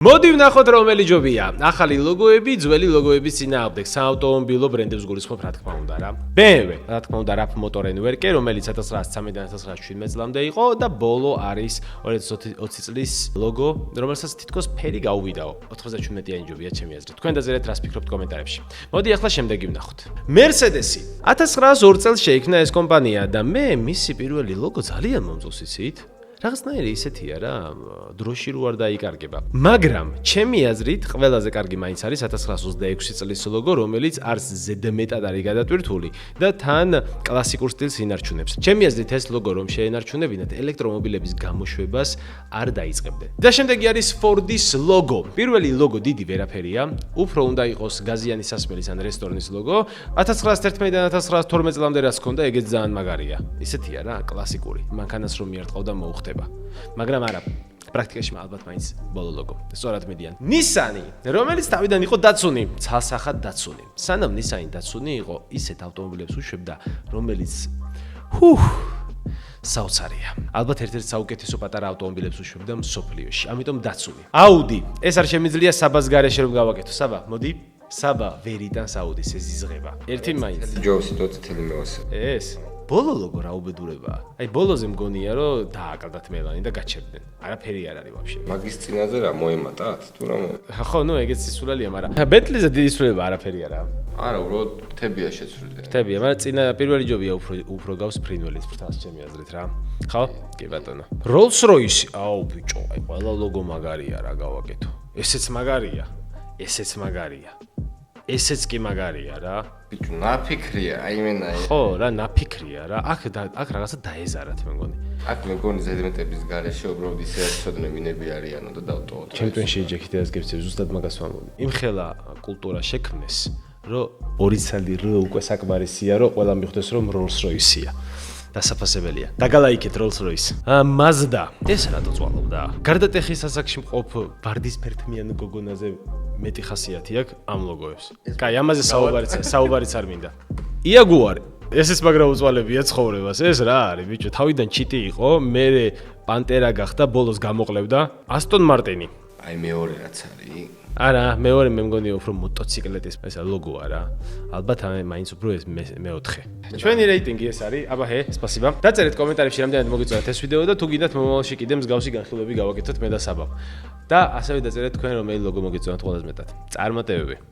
მოდი ვნახოთ რომელი ჯობია. ახალი ლოგოები, ძველი ლოგოების წინააღმდეგ საავტომობილო ბრენდებს გულისხმობ, რა თქმა უნდა რა. BMW, რა თქმა უნდა, RAV Motorenwerke, რომელიც 1913-1917 წლამდე იყო და ბოლო არის 2020 წლის ლოგო, რომელსაც თითქოს ფერი გაუვიდაო. 97-იანი ჯობია ჩემი აზრით. თქვენ დაწერეთ რას ფიქრობთ კომენტარებში. მოდი ახლა შემდეგი ვნახოთ. Mercedes-ი 1902 წელს შეიქმნა ეს კომპანია და მე მისი პირველი ლოგო ძალიან მომწონს იცით? რაღაცნაირი ისეთია რა, დროში რო არ დაიკარგება. მაგრამ ჩემი აზრით ყველაზე კარგი მაინც არის 1926 წლის ლოგო, რომელიც არც ზედმეტად არის გადატვირთული და თან კლასიკურ სტილს ინარჩუნებს. ჩემი აზრით ეს ლოგო რომ შეენარჩუნებინათ, ელექტრომობილების გამოშვებას არ დაიწყებდნენ. და შემდეგი არის Ford-ის ლოგო. პირველი ლოგო დიდი ვერაფერია, უფრო უნდა იყოს გაზიანი სასმელის ან რესტორნის ლოგო. 1911-დან 1912 წლამდე რაც ჰქონდა, ეგეც ძალიან მაგარია. ისეთია რა, კლასიკური. მანქანას რომ მიარტყავდა მოუხდა. მაგრამ არა, პრაქტიკაში ალბათ მაინც ბოლო ლოგო. სწორად მედიან. Nissan-ი, რომელიც თავიდან იყო დაცუნი, ცალსახად დაცუნი. სანამ Nissan-ი დაცუნი იყო, ისეთ ავტომობილებს უშვებდა, რომელიც საოცარია. ალბათ ერთ-ერთ საუკეთესო პატარა ავტომობილებს უშვებდა მსოფლიოში. ამიტომ დაცუნი. Audi, ეს არ შემიძლია საბას გარეშე რომ გავაკეთო. საბა, მოდი. საბა ვერ იტანს Audi-ს, ეს იზღება. ერთი მაინც. ჯოვსი თოთელი მევასე. ეს ბოლო ლოგო რა უბედურებაა. აი ბოლოზე მგონია რომ დააკარგათ მელანი და გაჩერდნენ. არაფერი არ არის ვაფშე. მაგის წინაზე რა მოემატათ თუ რა? ხო, ნუ ეგეც სისულელია, მაგრამ Bentley-ზე დიდი სულელება არაფერი არა. არა, უბრალოდ მთებია შეცვლილი. მთებია, მაგრამ წინა პირველი ჯობია უფრო გავს ფრინველის ფრთას ჩემი აზრით რა. ხო? კი ბატონო. Rolls-Royce, აუ ბიჭო, აი ყველა ლოგო მაგარია რა გავაკეთო. ესეც მაგარია. ესეც მაგარია. ესეც კი მაგარია რა. ბიჭო, ნაფიქრია, აიმენაი. ხო, რა ნაფიქრია რა. აქ რაღაცა დაეზარათ მე მგონი. აქ მე მგონი ზედმეტების გარეშე უბრალოდ ისე ცოდნე მინები არიანო და დავტოვოთ. ჩემთან შეიჯექით ეს გებცე ზუსტად მაგას ვამბობ. იმხელა კულტურა შექმნეს, რომ ორი ცალი რ უკვე საკმარისია, რომ ყველა მიხვდეს რომ Rolls-Royce-ია. დასაფასებელია. დაგალაიქეთ Rolls-Royce. Mazda. ეს რატო წვალობდა? გარდა ტეხის ასაკში მყოფ ვარდისფერთმიან გოგონაზე მეტი ხასიათი აქვს ამ ლოგოებს. კაი, ამაზე საუბარიც არ მინდა. Jaguar. ესეც მაგრა უწვალებია ცხოვრებას. ეს რა არის, ბიჭო? თავიდან ჩიტი იყო, მერე პანტერა გახდა, ბოლოს გამოყლებდა. Aston Martin-ი. აი მეორე რაც არის. არა, მეორე მე მგონია უფრო მოტოციკლეტის ესა ლოგოა რა. ალბათ მაინც უფრო ეს მეოთხე. ჩვენი რეიტინგი ეს არის. აბა, სპასიბა. დაწერეთ კომენტარებში რამდენად მოგიწონათ ეს ვიდეო და თუ გინდათ მომავალში კიდე მსგავსი განხილვები გავაკეთოთ მე და საბამ. და ასევე დაწერეთ თქვენ რომელი ლოგო მოგიწონათ ყველაზე მეტად. წარმატებები.